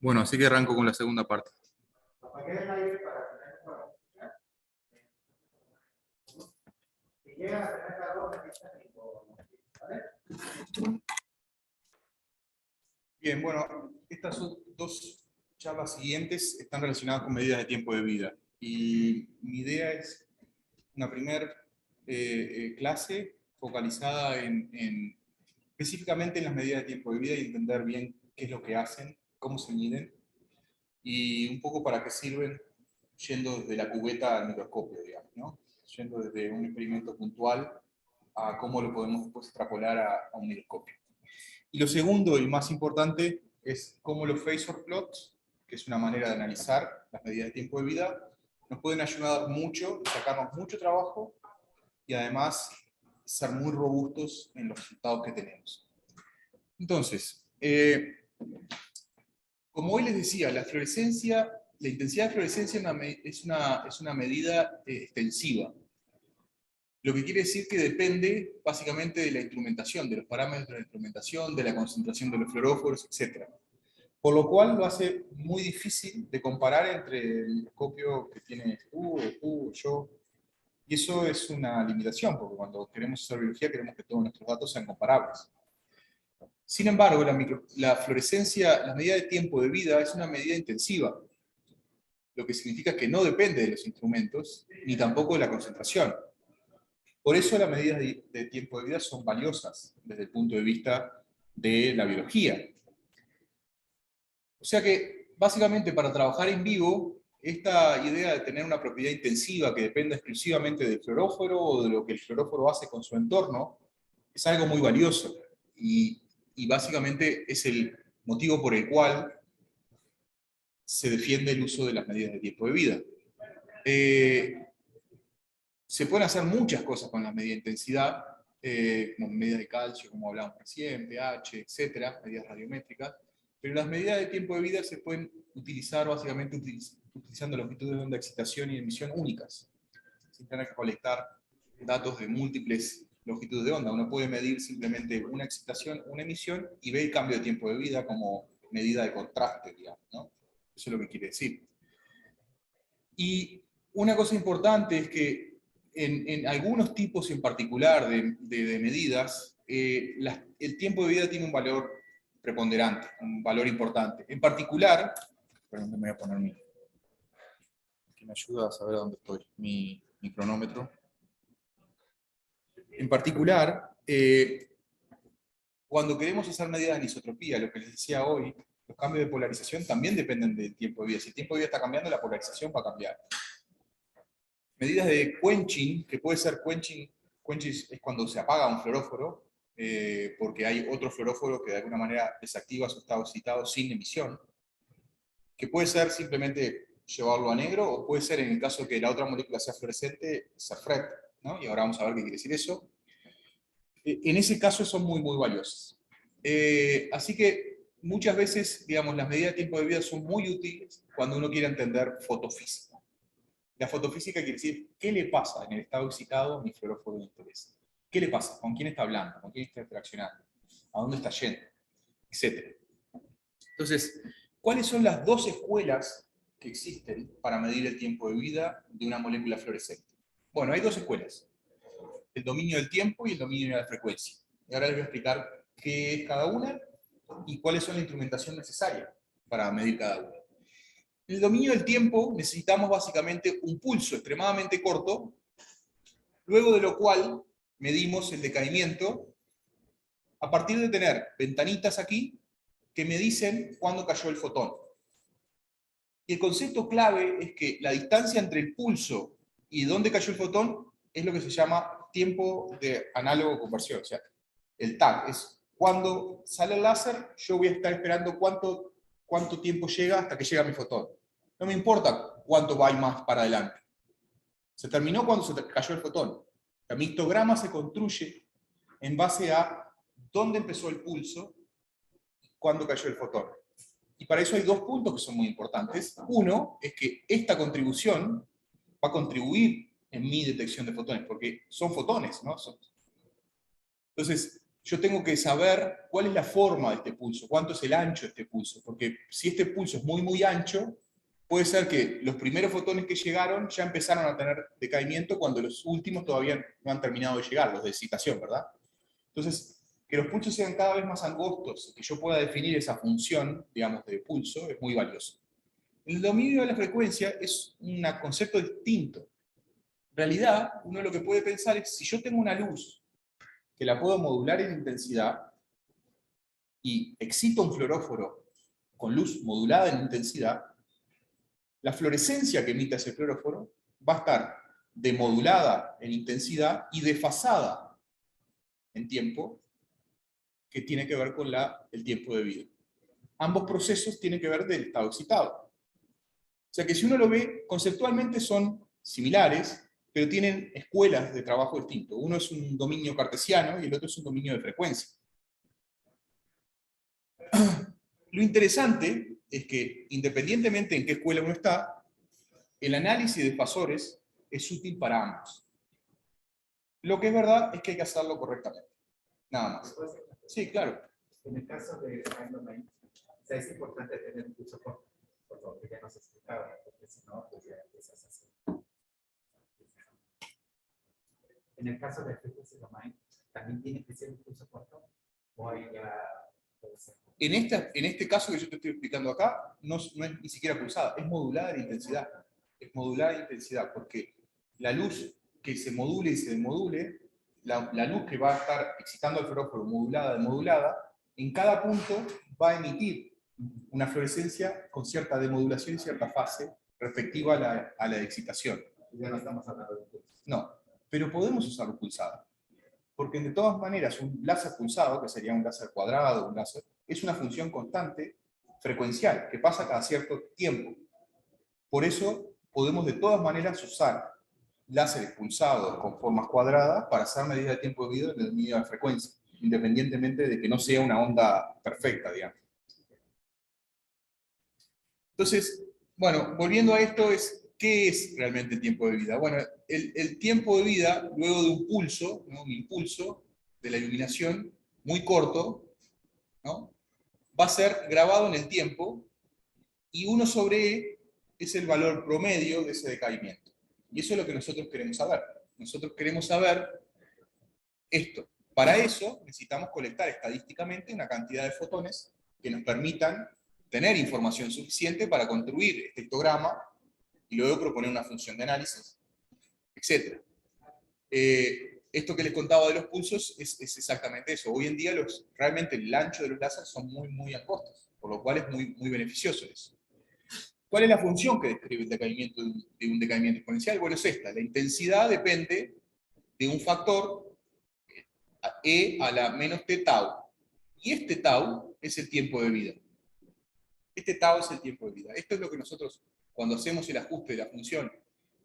Bueno, así que arranco con la segunda parte. Apagué el aire para tener para si llega a tener calor, ¿vale? Bien, bueno, estas son dos charlas siguientes están relacionadas con medidas de tiempo de vida. Y mi idea es una primera clase focalizada específicamente en las medidas de tiempo de vida y entender bien qué es lo que hacen, cómo se miden y un poco para qué sirven yendo desde la cubeta al microscopio, digamos, ¿no? Yendo desde un experimento puntual a cómo lo podemos después extrapolar a un microscopio. Y lo segundo, y más importante, es cómo los phasor plots, que es una manera de analizar las medidas de tiempo de vida, nos pueden ayudar mucho, sacarnos mucho trabajo y además ser muy robustos en los resultados que tenemos. Entonces, como hoy les decía, la fluorescencia, la intensidad de fluorescencia es una medida extensiva. Lo que quiere decir que depende básicamente de la instrumentación, de los parámetros de la instrumentación, de la concentración de los fluoróforos, etc. Por lo cual lo hace muy difícil de comparar entre el microscopio que tiene tú, yo. Y eso es una limitación, porque cuando queremos hacer biología queremos que todos nuestros datos sean comparables. Sin embargo, la fluorescencia, la medida de tiempo de vida es una medida intensiva, lo que significa que no depende de los instrumentos, ni tampoco de la concentración. Por eso las medidas de tiempo de vida son valiosas desde el punto de vista de la biología. O sea que, básicamente, para trabajar en vivo, esta idea de tener una propiedad intensiva que dependa exclusivamente del fluoróforo o de lo que el fluoróforo hace con su entorno, es algo muy valioso. Y básicamente es el motivo por el cual se defiende el uso de las medidas de tiempo de vida. Se pueden hacer muchas cosas con las medidas de intensidad, como medidas de calcio, como hablamos recién, pH, etcétera, medidas radiométricas, pero las medidas de tiempo de vida se pueden utilizar básicamente utilizando longitudes de onda de excitación y emisión únicas, sin tener que colectar datos de múltiples longitudes de onda. Uno puede medir simplemente una excitación, una emisión, y ver el cambio de tiempo de vida como medida de contraste, digamos, ¿no? Eso es lo que quiere decir. Y una cosa importante es que en algunos tipos en particular de medidas, el tiempo de vida tiene un valor preponderante, un valor importante. En particular, perdón, me voy a poner que me ayuda a saber dónde estoy, mi cronómetro. En particular, cuando queremos hacer medidas de anisotropía, lo que les decía hoy, los cambios de polarización también dependen del tiempo de vida. Si el tiempo de vida está cambiando, la polarización va a cambiar. Medidas de quenching, que puede ser quenching es cuando se apaga un fluoróforo, porque hay otro fluoróforo que de alguna manera desactiva su estado excitado sin emisión, que puede ser simplemente llevarlo a negro, o puede ser, en el caso que la otra molécula sea fluorescente, ser FRET, ¿no? Y ahora vamos a ver qué quiere decir eso. En ese caso son muy, muy valiosas. Así que muchas veces, digamos, las medidas de tiempo de vida son muy útiles cuando uno quiere entender fotofísica. La fotofísica quiere decir, ¿qué le pasa en el estado excitado a mi fluoróforo de interés? ¿Qué le pasa? ¿Con quién está hablando? ¿Con quién está interaccionando? ¿A dónde está yendo? Etcétera. Entonces, ¿cuáles son las dos escuelas que existen para medir el tiempo de vida de una molécula fluorescente? Bueno, hay dos escuelas. El dominio del tiempo y el dominio de la frecuencia. Y ahora les voy a explicar qué es cada una y cuáles son la instrumentación necesaria para medir cada una. En el dominio del tiempo necesitamos básicamente un pulso extremadamente corto, luego de lo cual medimos el decaimiento a partir de tener ventanitas aquí que me dicen cuándo cayó el fotón. Y el concepto clave es que la distancia entre el pulso y dónde cayó el fotón es lo que se llama tiempo de análogo conversión. O sea, el tag es cuando sale el láser, yo voy a estar esperando cuánto tiempo llega hasta que llega mi fotón. No me importa cuánto va más para adelante. Se terminó cuando se cayó el fotón. Mi histograma se construye en base a dónde empezó el pulso, cuándo cayó el fotón. Y para eso hay dos puntos que son muy importantes. Uno es que esta contribución va a contribuir en mi detección de fotones, porque son fotones, ¿no? Entonces, yo tengo que saber cuál es la forma de este pulso, cuánto es el ancho de este pulso, porque si este pulso es muy, muy ancho, puede ser que los primeros fotones que llegaron ya empezaron a tener decaimiento cuando los últimos todavía no han terminado de llegar, los de excitación, ¿verdad? Entonces, que los pulsos sean cada vez más angostos, que yo pueda definir esa función, digamos, de pulso, es muy valioso. El dominio de la frecuencia es un concepto distinto. En realidad, uno lo que puede pensar es, si yo tengo una luz que la puedo modular en intensidad y excito un fluoróforo con luz modulada en intensidad, la fluorescencia que emita ese fluoróforo va a estar demodulada en intensidad y desfasada en tiempo, que tiene que ver con el tiempo de vida. Ambos procesos tienen que ver del estado excitado. O sea que si uno lo ve, conceptualmente son similares, pero tienen escuelas de trabajo distintos. Uno es un dominio cartesiano y el otro es un dominio de frecuencia. Lo interesante es que, independientemente en qué escuela uno está, el análisis de fasores es útil para ambos. Lo que es verdad es que hay que hacerlo correctamente. Nada más. Sí, claro. En el caso de time domain, o sea, es importante tener un pulso corto, por lo que ya nos explicaba, porque si no, pues ya empiezas a hacer. En el caso de frequency domain, también tiene que ser un pulso corto, o ahí ya puede ser. En este caso que yo te estoy explicando acá, no es ni siquiera pulsada, es modulada en intensidad. Es modulada en intensidad, porque la luz que se module y se demodule, la luz que va a estar excitando al fluoróforo modulada, demodulada, en cada punto va a emitir una fluorescencia con cierta demodulación y cierta fase respectiva a la excitación. Ya no estamos hablando de pulso. No, pero podemos usarlo pulsado. Porque de todas maneras un láser pulsado, que sería un láser cuadrado, un láser, es una función constante frecuencial, que pasa cada cierto tiempo. Por eso podemos de todas maneras usar láseres pulsados con formas cuadradas para hacer medidas de tiempo de vida en el dominio de frecuencia, independientemente de que no sea una onda perfecta, digamos. Entonces, bueno, volviendo a esto, ¿qué es realmente el tiempo de vida? Bueno, el tiempo de vida, luego de un pulso, ¿no? Un impulso de la iluminación muy corto, ¿no? Va a ser grabado en el tiempo y 1 sobre E es el valor promedio de ese decaimiento. Y eso es lo que nosotros queremos saber. Nosotros queremos saber esto. Para eso necesitamos colectar estadísticamente una cantidad de fotones que nos permitan tener información suficiente para construir este histograma y luego proponer una función de análisis, etc. Esto que les contaba de los pulsos es exactamente eso. Hoy en día realmente el ancho de los láseres son muy, muy angostos, por lo cual es muy, muy beneficioso eso. ¿Cuál es la función que describe el decaimiento de un decaimiento exponencial? Bueno, es esta. La intensidad depende de un factor E a la menos t tau. Y este tau es el tiempo de vida. Este tau es el tiempo de vida. Esto es lo que nosotros, cuando hacemos el ajuste de la función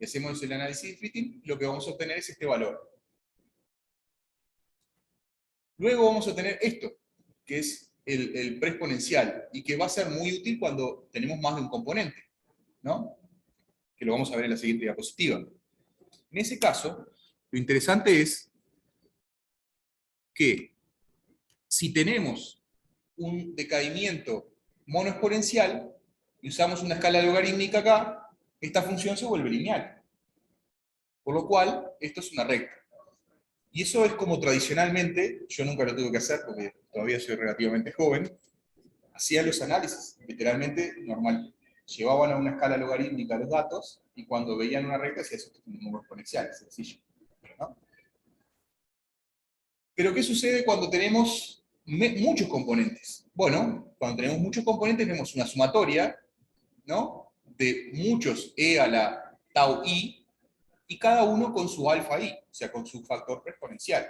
y hacemos el análisis de fitting, lo que vamos a obtener es este valor. Luego vamos a tener esto, que es el preexponencial, y que va a ser muy útil cuando tenemos más de un componente, ¿no? Que lo vamos a ver en la siguiente diapositiva. En ese caso, lo interesante es que si tenemos un decaimiento monoexponencial y usamos una escala logarítmica acá, esta función se vuelve lineal. Por lo cual, esto es una recta. Y eso es como tradicionalmente, yo nunca lo tuve que hacer porque todavía soy relativamente joven, hacían los análisis, literalmente normal. Llevaban a una escala logarítmica los datos y cuando veían una recta hacían esto como un número exponencial, sencillo, ¿no? Pero ¿qué sucede cuando tenemos muchos componentes? Bueno, cuando tenemos muchos componentes vemos una sumatoria, ¿no? De muchos e a la tau i, y cada uno con su alfa i, o sea, con su factor exponencial,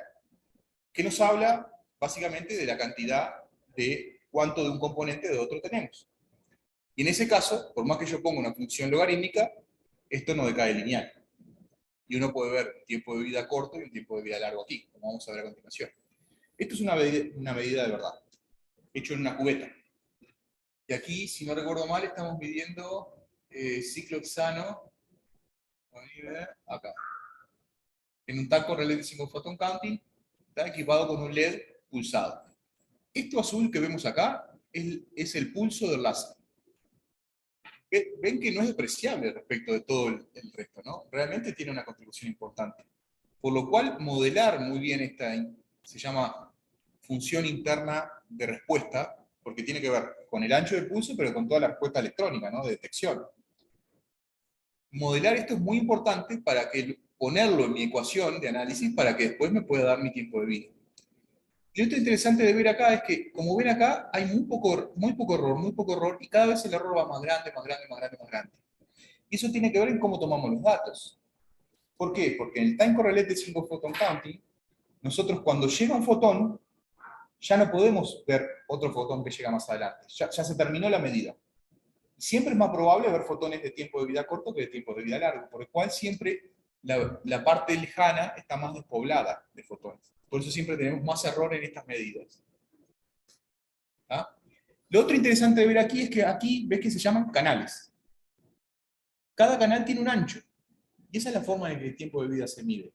que nos habla básicamente de la cantidad de cuánto de un componente de otro tenemos. Y en ese caso, por más que yo ponga una función logarítmica, esto no decae lineal. Y uno puede ver un tiempo de vida corto y un tiempo de vida largo aquí, como vamos a ver a continuación. Esto es una medida de verdad, hecho en una cubeta. Y aquí, si no recuerdo mal, estamos midiendo ciclo hexano, acá, en un taco relé de single photon counting, está equipado con un LED pulsado. Esto azul que vemos acá es el pulso del láser. Ven que no es despreciable respecto de todo el resto, ¿no? Realmente tiene una contribución importante. Por lo cual, modelar muy bien esta, se llama función interna de respuesta, porque tiene que ver con el ancho del pulso, pero con toda la respuesta electrónica, ¿no? De detección. Modelar esto es muy importante para ponerlo en mi ecuación de análisis para que después me pueda dar mi tiempo de vida. Y lo interesante de ver acá es que, como ven acá, hay muy poco error, y cada vez el error va más grande, más grande, más grande, más grande. Y eso tiene que ver en cómo tomamos los datos. ¿Por qué? Porque en el Time Correlated Single Photon Counting, nosotros cuando llega un fotón, ya no podemos ver otro fotón que llega más adelante. Ya se terminó la medida. Siempre es más probable ver fotones de tiempo de vida corto que de tiempo de vida largo, por lo cual siempre la parte lejana está más despoblada de fotones. Por eso siempre tenemos más error en estas medidas. ¿Ah? Lo otro interesante de ver aquí es que aquí ves que se llaman canales. Cada canal tiene un ancho. Y esa es la forma en que el tiempo de vida se mide.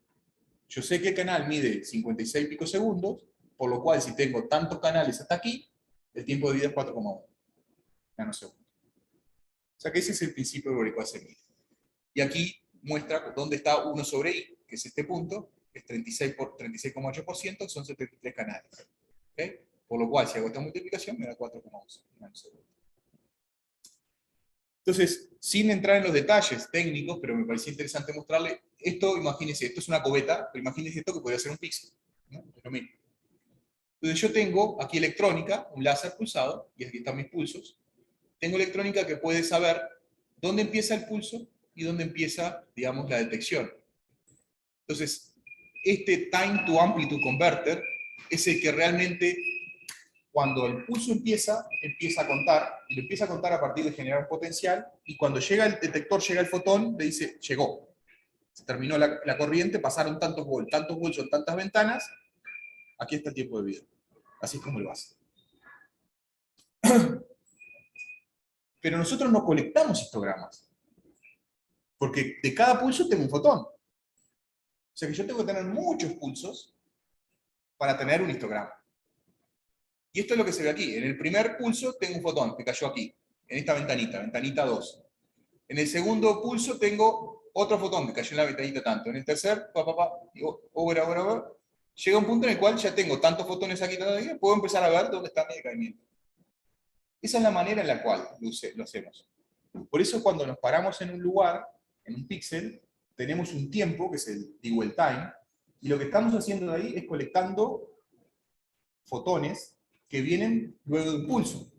Yo sé que el canal mide 56 picosegundos, por lo cual si tengo tantos canales hasta aquí, el tiempo de vida es 4,1 nanosegundos. O sea que ese es el principio por el cual se mide. Y aquí muestra dónde está 1 sobre i, que es este punto, que es 36,8%, son 73 canales. ¿Okay? Por lo cual, si hago esta multiplicación, me da 4,11 nanosegundos. Entonces, sin entrar en los detalles técnicos, pero me parecía interesante mostrarle, esto, imagínense, esto es una cubeta, pero imagínense esto que podría ser un píxel. ¿No? Es lo mismo. Entonces yo tengo aquí electrónica, un láser pulsado, y aquí están mis pulsos. Tengo electrónica que puede saber dónde empieza el pulso y dónde empieza, digamos, la detección. Entonces, este Time to Amplitude Converter es el que realmente, cuando el pulso empieza a contar, y lo empieza a contar a partir de generar un potencial, y cuando llega el detector, llega el fotón, le dice, llegó. Se terminó la corriente, pasaron tantos volts son tantas ventanas, aquí está el tiempo de vida. Así es como lo hace. Pero nosotros no colectamos histogramas. Porque de cada pulso tengo un fotón. O sea que yo tengo que tener muchos pulsos para tener un histograma. Y esto es lo que se ve aquí. En el primer pulso tengo un fotón que cayó aquí, en esta ventanita, ventanita 2. En el segundo pulso tengo otro fotón que cayó en la ventanita tanto. En el tercer, llega un punto en el cual ya tengo tantos fotones aquí, puedo empezar a ver dónde está mi decaimiento. Esa es la manera en la cual lo hacemos. Por eso cuando nos paramos en un lugar, en un píxel, tenemos un tiempo, que es el dwell time, y lo que estamos haciendo de ahí es colectando fotones que vienen luego de un pulso.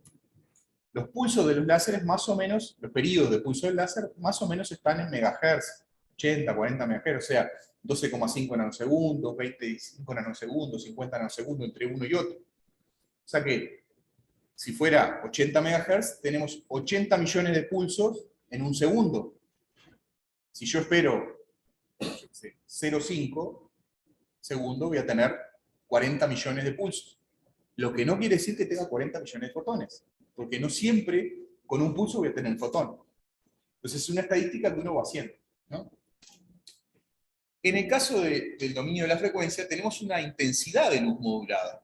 Los pulsos de los láseres más o menos, los periodos de pulso del láser, más o menos están en megahertz, 80, 40 megahertz, o sea, 12,5 nanosegundos, 25 nanosegundos, 50 nanosegundos entre uno y otro. O sea que, si fuera 80 megahertz, tenemos 80 millones de pulsos en un segundo. Si yo espero 0,5 segundos, voy a tener 40 millones de pulsos. Lo que no quiere decir que tenga 40 millones de fotones, porque no siempre con un pulso voy a tener un fotón. Entonces es una estadística que uno va haciendo, ¿no? En el caso del dominio de la frecuencia, tenemos una intensidad de luz modulada.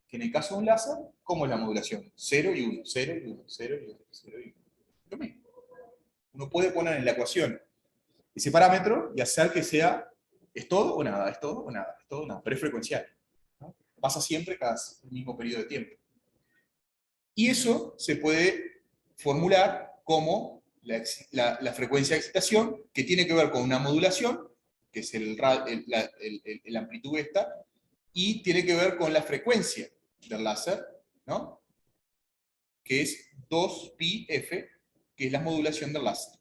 Que en el caso de un láser, ¿cómo es la modulación? 0 y 1, 0 y 1, 0 y 1, 0 y 1. Lo mismo. Uno puede poner en la ecuación ese parámetro y hacer que sea, ¿es todo o nada? ¿Es todo o nada? ¿Es todo o nada? Pero es frecuencial, ¿no? Pasa siempre cada mismo periodo de tiempo. Y eso se puede formular como la frecuencia de excitación, que tiene que ver con una modulación, que es el amplitud esta, y tiene que ver con la frecuencia del láser, ¿no? Que es 2πf, que es la modulación del láser,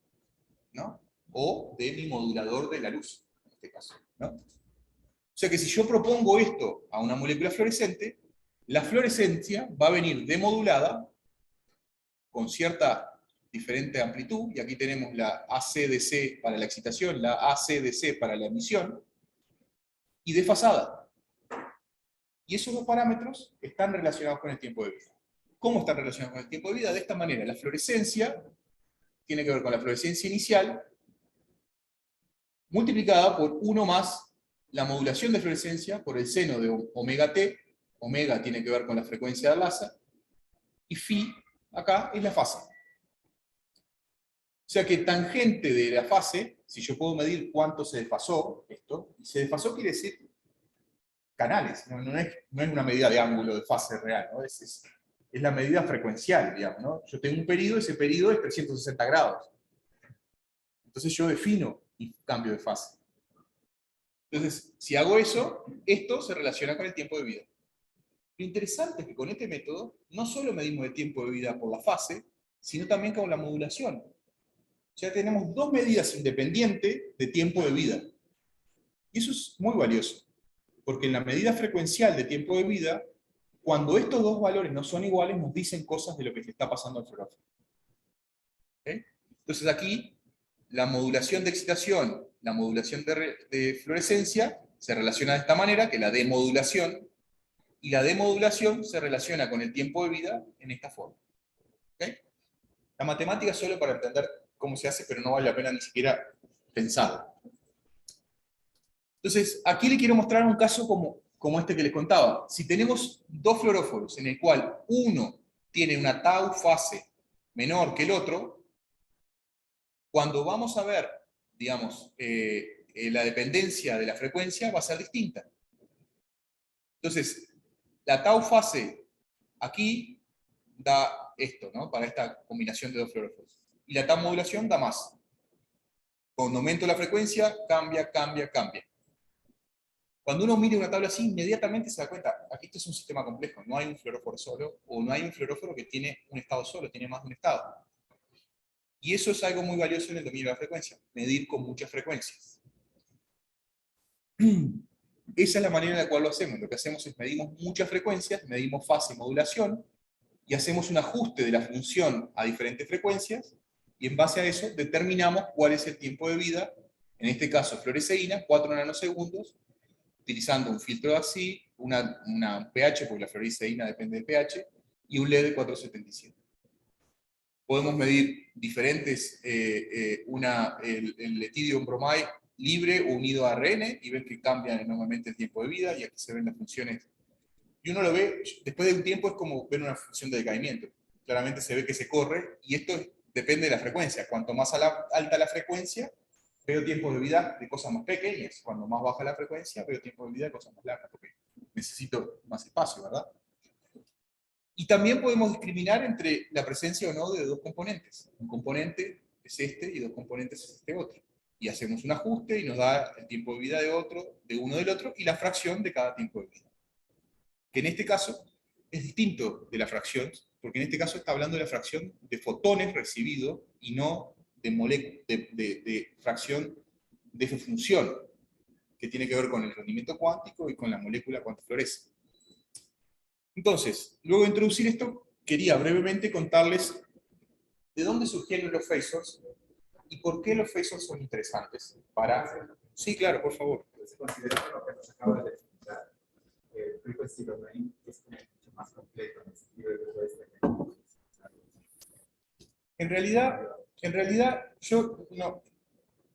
¿no? O de mi modulador de la luz, en este caso, ¿no? O sea que si yo propongo esto a una molécula fluorescente, la fluorescencia va a venir demodulada con cierta diferente amplitud, y aquí tenemos la ACDC para la excitación, la ACDC para la emisión, y desfasada. Y esos dos parámetros están relacionados con el tiempo de vida. ¿Cómo están relacionados con el tiempo de vida? De esta manera, la fluorescencia tiene que ver con la fluorescencia inicial, multiplicada por 1 más la modulación de fluorescencia por el seno de omega t omega tiene que ver con la frecuencia del láser, y phi acá es la fase. O sea que tangente de la fase, si yo puedo medir cuánto se desfasó, esto, y se desfasó quiere decir canales, no es una medida de ángulo de fase real, ¿no? Es la medida frecuencial, digamos, ¿no? Yo tengo un periodo, ese periodo es 360 grados. Entonces yo defino mi cambio de fase. Entonces, si hago eso, esto se relaciona con el tiempo de vida. Lo interesante es que con este método no solo medimos el tiempo de vida por la fase, sino también con la modulación. Ya tenemos dos medidas independientes de tiempo de vida. Y eso es muy valioso, porque en la medida frecuencial de tiempo de vida, cuando estos dos valores no son iguales, nos dicen cosas de lo que le está pasando al fluoróforo. ¿Okay? Entonces aquí, la modulación de excitación, la modulación de fluorescencia, se relaciona de esta manera, que la demodulación, y la demodulación se relaciona con el tiempo de vida en esta forma. ¿Okay? La matemática es solo para entender cómo se hace, pero no vale la pena ni siquiera pensar. Entonces, aquí le quiero mostrar un caso como este que les contaba. Si tenemos dos fluoróforos en el cual uno tiene una tau fase menor que el otro, cuando vamos a ver, digamos, la dependencia de la frecuencia va a ser distinta. Entonces, la tau fase aquí da esto, ¿no? Para esta combinación de dos fluoróforos. Y la tau modulación da más. Cuando aumento la frecuencia, cambia, cambia, cambia. Cuando uno mira una tabla así, inmediatamente se da cuenta, aquí esto es un sistema complejo, no hay un fluoróforo solo, o no hay un fluoróforo que tiene un estado solo, tiene más de un estado. Y eso es algo muy valioso en el dominio de la frecuencia, medir con muchas frecuencias. Esa es la manera en la cual lo hacemos. Lo que hacemos es medimos muchas frecuencias, medimos fase y modulación, y hacemos un ajuste de la función a diferentes frecuencias, y en base a eso determinamos cuál es el tiempo de vida, en este caso fluoresceína, 4 nanosegundos, utilizando un filtro así, una pH, porque la fluoresceína depende del pH, y un LED de 477. Podemos medir diferentes, el letidium bromide libre o unido a ARN, y ven que cambian enormemente el tiempo de vida, y aquí se ven las funciones. Y uno lo ve, después de un tiempo es como ver una función de decaimiento. Claramente se ve que se corre, y esto depende de la frecuencia. Cuanto más alta la frecuencia, veo tiempos de vida de cosas más pequeñas. Cuando más baja la frecuencia, veo tiempos de vida de cosas más largas, porque necesito más espacio, ¿verdad? Y también podemos discriminar entre la presencia o no de dos componentes. Un componente es este y dos componentes es este otro. Y hacemos un ajuste y nos da el tiempo de vida de uno del otro, y la fracción de cada tiempo de vida. Que en este caso es distinto de la fracción, porque en este caso está hablando de la fracción de fotones recibidos y no de fracción de función, que tiene que ver con el rendimiento cuántico y con la molécula cuando florece. Entonces, luego de introducir esto, quería brevemente contarles de dónde surgieron los phasors y por qué los phasors son interesantes para... Sí, claro, por favor. Entonces, considerando lo que nos acaba de explicar, el frequency domain es mucho más completo en el sentido de que puedes tener. En realidad, yo no,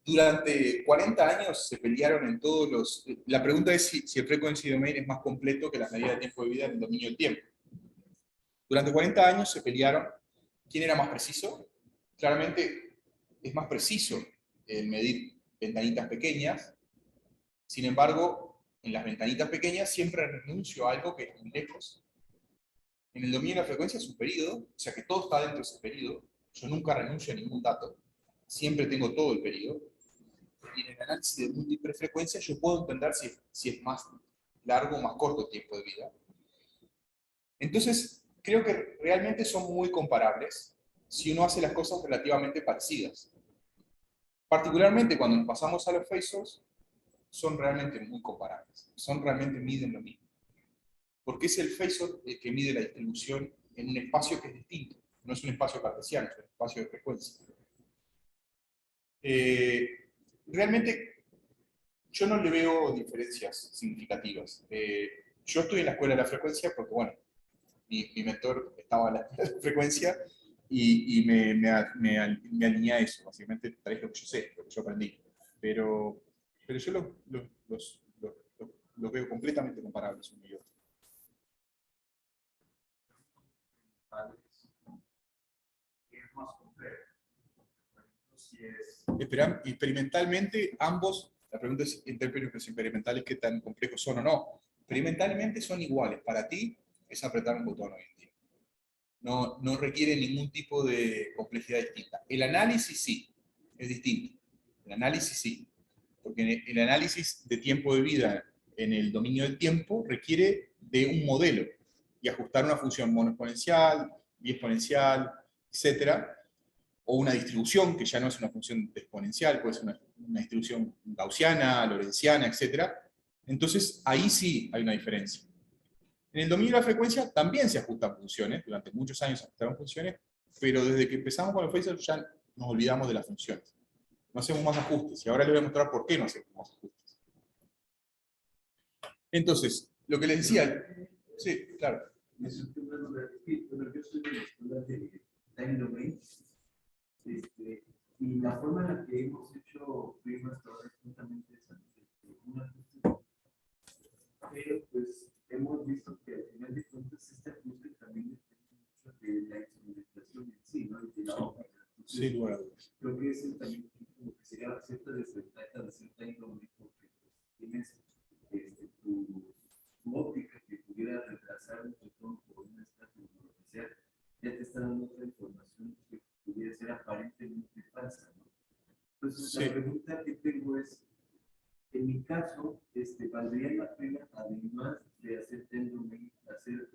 durante 40 años se pelearon en todos los... La pregunta es si el frequency domain es más completo que las medidas de tiempo de vida en el dominio del tiempo. Durante 40 años se pelearon quién era más preciso. Claramente es más preciso el medir ventanitas pequeñas. Sin embargo, en las ventanitas pequeñas siempre renuncio a algo que es muy lejos. En el dominio de la frecuencia es un periodo, o sea que todo está dentro de ese periodo. Yo nunca renuncio a ningún dato. Siempre tengo todo el periodo. Y en el análisis de múltiples frecuencias yo puedo entender si es más largo o más corto el tiempo de vida. Entonces, creo que realmente son muy comparables si uno hace las cosas relativamente parecidas. Particularmente cuando nos pasamos a los phasors, son realmente muy comparables. Realmente miden lo mismo. Porque es el phasor el que mide la distribución en un espacio que es distinto. No es un espacio cartesiano, es un espacio de frecuencia. Realmente yo no le veo diferencias significativas. Yo estoy en la escuela de la frecuencia porque, bueno, mi mentor estaba en la frecuencia y me alineé a eso. Básicamente traes lo que yo sé, lo que yo aprendí. Pero yo los veo completamente comparables uno y otro. Experimentalmente, ambos, la pregunta es en términos experimentales qué tan complejos son o no. Experimentalmente son iguales. Para ti es apretar un botón hoy en día. No requiere ningún tipo de complejidad distinta. El análisis sí, es distinto. El análisis sí. Porque el análisis de tiempo de vida en el dominio del tiempo requiere de un modelo y ajustar una función monoexponencial, biexponencial, etcétera, o una distribución que ya no es una función exponencial, puede ser una distribución gaussiana, lorentziana, etcétera. Entonces ahí sí hay una diferencia. En el dominio de la frecuencia también se ajustan funciones, durante muchos años se ajustaron funciones, pero desde que empezamos con el Phasor ya nos olvidamos de las funciones. No hacemos más ajustes, y ahora les voy a mostrar por qué no hacemos más ajustes. Entonces, lo que les decía, sí, claro. Bueno, yo soy de la escuela de Time Domain, y la forma en la que hemos hecho primas hasta ahora es justamente esa, un ajuste, pero pues hemos visto que al final de cuentas este ajuste también depende mucho de la instrumentación en sí, ¿no? Y de la óptica. Sin lugar a dudas. Creo que eso también como que sería cierta desventaja de ser Time Domain, porque tienes tu óptica que pudiera retrasar un botón por un estatus o lo que sea, ya te está dando otra información que pudiera ser aparentemente falsa, ¿no? Entonces, Sí. la pregunta que tengo es, en mi caso, ¿valdría la pena, además de hacer time domain, hacer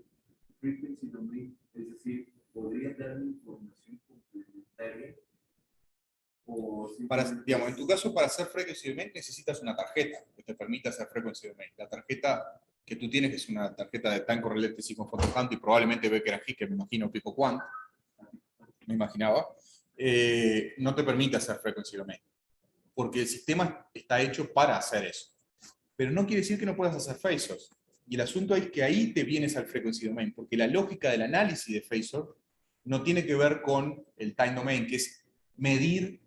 frequency domain? Es decir, ¿podría darme información complementaria? O Digamos, en tu caso, para hacer frequency domain necesitas una tarjeta que te permita hacer frequency domain. La tarjeta que tú tienes, que es una tarjeta de Time Correlated Sequence Photohunt y probablemente Becker and que me imagino Pico Quant, me imaginaba, no te permite hacer frequency domain. Porque el sistema está hecho para hacer eso. Pero no quiere decir que no puedas hacer phasors. Y el asunto es que ahí te vienes al frequency domain, porque la lógica del análisis de phasor no tiene que ver con el time domain, que es medir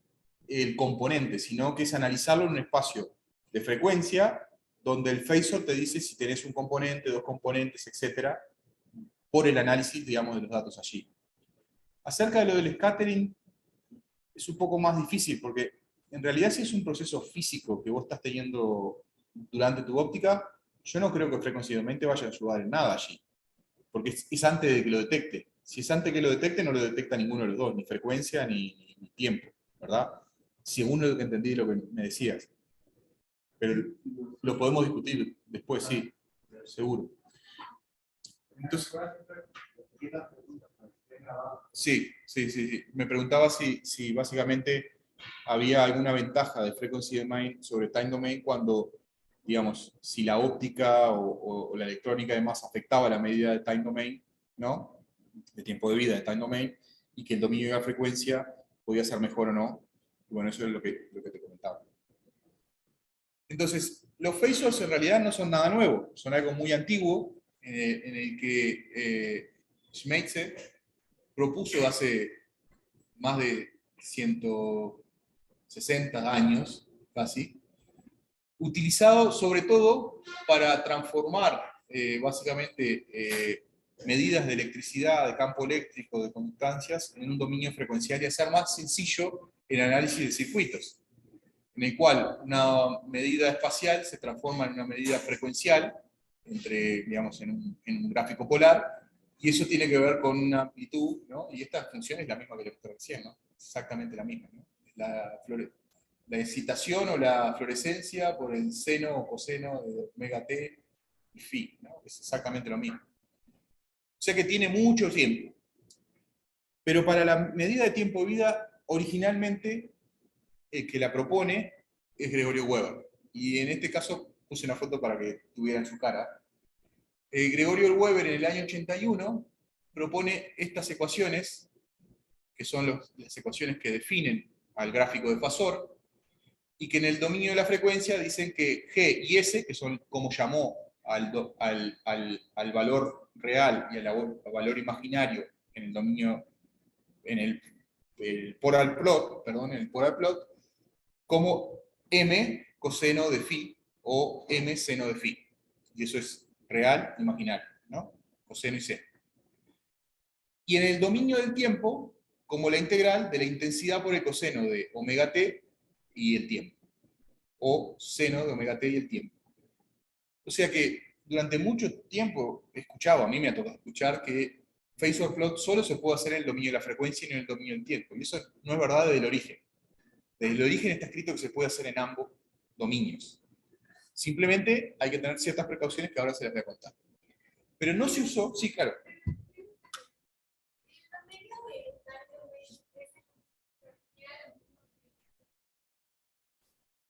el componente, sino que es analizarlo en un espacio de frecuencia donde el phasor te dice si tenés un componente, dos componentes, etcétera, por el análisis, digamos, de los datos allí. Acerca de lo del scattering, es un poco más difícil, porque en realidad si es un proceso físico que vos estás teniendo durante tu óptica, yo no creo que frequency domain te vaya a ayudar en nada allí, porque es antes de que lo detecte. Si es antes de que lo detecte, no lo detecta ninguno de los dos, ni frecuencia ni tiempo, ¿verdad? Según lo que entendí de lo que me decías. Pero lo podemos discutir después, sí, seguro. Entonces, sí. Me preguntaba si básicamente había alguna ventaja de frequency domain sobre time domain cuando, digamos, si la óptica o la electrónica además afectaba la medida de time domain, ¿no? De tiempo de vida de time domain, y que el dominio de la frecuencia podía ser mejor o no. Y bueno, eso es lo que te comentaba. Entonces, los phasors en realidad no son nada nuevo, son algo muy antiguo, en el que Schmeitzer propuso hace más de 160 años, casi, utilizado sobre todo para transformar básicamente medidas de electricidad, de campo eléctrico, de conductancias, en un dominio frecuencial y hacer más sencillo el análisis de circuitos, en el cual una medida espacial se transforma en una medida frecuencial, digamos, en un gráfico polar, y eso tiene que ver con una amplitud, ¿no? Y esta función es la misma que le mostré recién, ¿no? Exactamente la misma, ¿no? La excitación o la fluorescencia por el seno o coseno de omega t y phi, ¿no? Es exactamente lo mismo. O sea que tiene mucho tiempo. Pero para la medida de tiempo de vida, originalmente, el que la propone es Gregorio Weber. Y en este caso puse una foto para que tuvieran su cara. Gregorio Weber en el año 81 propone estas ecuaciones, que son las ecuaciones que definen al gráfico de Fasor, y que en el dominio de la frecuencia dicen que G y S, que son como llamó al valor real y al valor imaginario en el dominio, en el polar plot, como M coseno de phi o M seno de phi. Y eso es real, imaginario, ¿no? Coseno y seno. Y en el dominio del tiempo como la integral de la intensidad por el coseno de omega t y el tiempo, o seno de omega t y el tiempo. O sea que durante mucho tiempo he escuchado, a mí me ha tocado escuchar que phasor plot solo se puede hacer en el dominio de la frecuencia y no en el dominio del tiempo. Y eso no es verdad desde el origen. Desde el origen está escrito que se puede hacer en ambos dominios. Simplemente hay que tener ciertas precauciones que ahora se las voy a contar. Pero no se usó, sí, claro.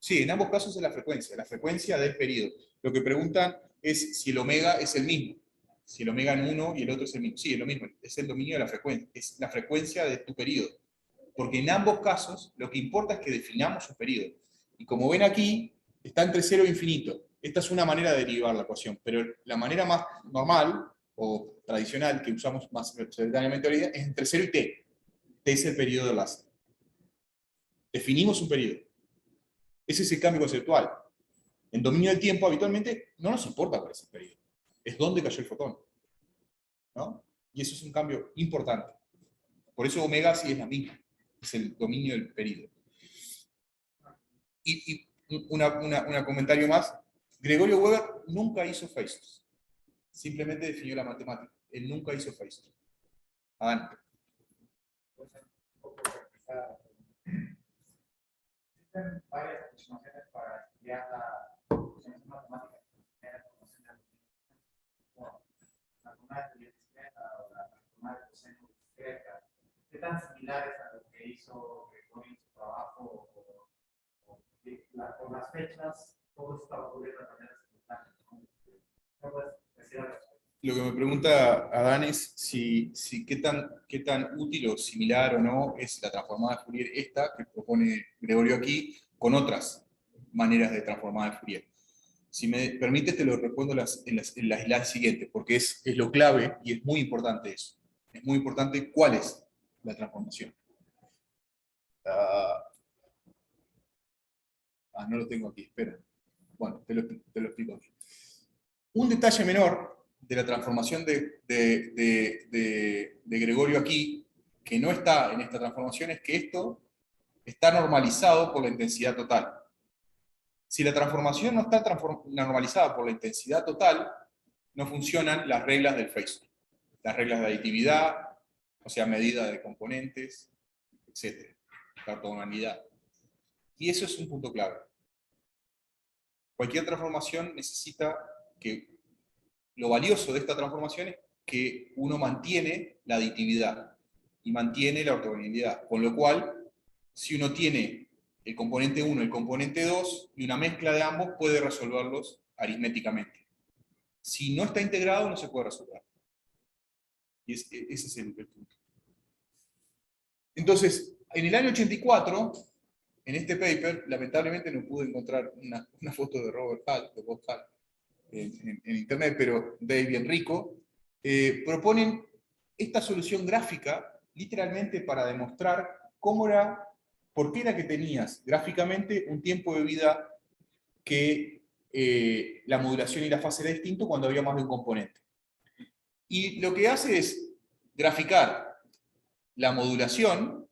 Sí, en ambos casos es la frecuencia del periodo. Lo que preguntan es si el omega es el mismo. Si el omega en uno y el otro es el mismo. Sí, es lo mismo, es el dominio de la frecuencia, es la frecuencia de tu periodo. Porque en ambos casos lo que importa es que definamos un periodo. Y como ven aquí, está entre 0 e infinito. Esta es una manera de derivar la ecuación, pero la manera más normal o tradicional que usamos más mayoritariamente hoy día es entre 0 y t. T es el periodo del láser. Definimos un periodo. Ese es el cambio conceptual. En dominio del tiempo, habitualmente, no nos importa cuál es el periodo. Es dónde cayó el fotón, ¿no? Y eso es un cambio importante. Por eso omega sí es la misma. Es el dominio del periodo. Y un comentario más. Gregorio Weber nunca hizo phasors. Simplemente definió la matemática. Él nunca hizo phasors. Adán. Existen varias aproximaciones para estudiar la función matemática como la formada de discreta o la formada de coseno discreta. ¿Qué tan similares a lo que hizo Gregorio en su trabajo por las fechas? Todo estaba ocurriendo de manera simultánea. ¿Cómo puedes decir algo? Lo que me pregunta Adán es si qué tan útil o similar o no es la transformada de Fourier esta que propone Gregorio aquí con otras maneras de transformada de Fourier. Si me permite, te lo respondo en las slides siguientes, porque es lo clave y es muy importante eso. Es muy importante cuál es la transformación. No lo tengo aquí, espera. Bueno, te lo explico aquí. Un detalle menor de la transformación de Gregorio aquí, que no está en esta transformación, es que esto está normalizado por la intensidad total. Si la transformación no está normalizada por la intensidad total, no funcionan las reglas del phasor. Las reglas de aditividad, o sea, medida de componentes, etc. La ortogonalidad. Y eso es un punto clave. Cualquier transformación necesita que lo valioso de esta transformación es que uno mantiene la aditividad y mantiene la ortogonalidad, con lo cual, si uno tiene el componente 1 y el componente 2 y una mezcla de ambos, puede resolverlos aritméticamente. Si no está integrado, no se puede resolver. Y ese es el punto. Entonces, en el año 84, en este paper, lamentablemente no pude encontrar una foto de Robert Hall, de Bob Hall, en internet, pero Dave y Enrico, proponen esta solución gráfica literalmente para demostrar por qué era que tenías gráficamente un tiempo de vida que la modulación y la fase era distinto cuando había más de un componente. Y lo que hace es graficar la modulación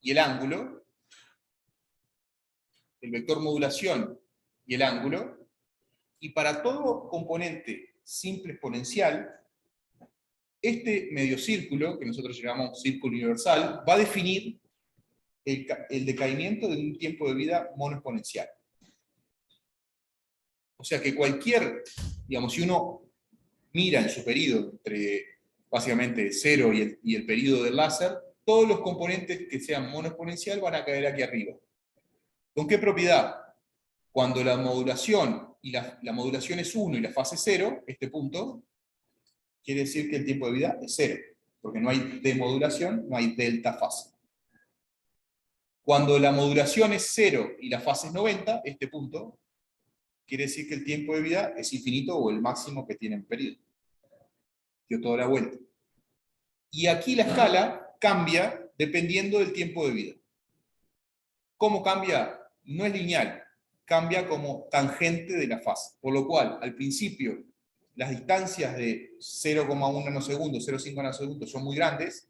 y el ángulo, el vector modulación y el ángulo, y para todo componente simple exponencial, este medio círculo, que nosotros llamamos círculo universal, va a definir el decaimiento de un tiempo de vida monoexponencial. O sea que cualquier, digamos, si uno mira en su periodo entre básicamente 0 y el periodo del láser, todos los componentes que sean monoexponencial van a caer aquí arriba. ¿Con qué propiedad? Cuando la modulación y la modulación es 1 y la fase es 0, este punto, quiere decir que el tiempo de vida es 0, porque no hay demodulación, no hay delta fase. Cuando la modulación es 0 y la fase es 90, este punto, quiere decir que el tiempo de vida es infinito o el máximo que tiene el periodo. Dio toda la vuelta. Y aquí la escala cambia dependiendo del tiempo de vida. ¿Cómo cambia? No es lineal, cambia como tangente de la fase. Por lo cual, al principio, las distancias de 0,1 nanosegundos, 0,5 nanosegundos son muy grandes,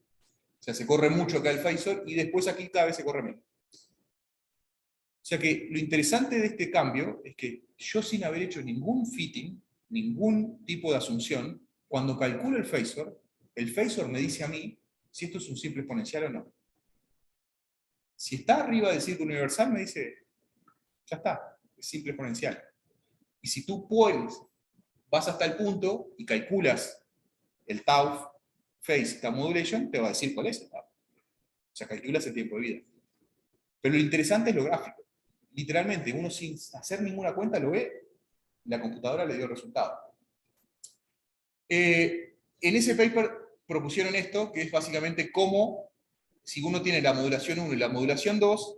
O sea, se corre mucho acá el phasor y después aquí cada vez se corre menos. O sea que lo interesante de este cambio es que yo, sin haber hecho ningún fitting, ningún tipo de asunción, cuando calculo el phasor me dice a mí si esto es un simple exponencial o no. Si está arriba del círculo universal, me dice, ya está, es simple exponencial. Y si tú vas hasta el punto y calculas el tau phase tau modulation, te va a decir cuál es el tau. O sea, calculas el tiempo de vida. Pero lo interesante es lo gráfico. Literalmente, uno sin hacer ninguna cuenta lo ve, la computadora le dio el resultado. En ese paper propusieron esto, que es básicamente cómo, si uno tiene la modulación 1 y la modulación 2,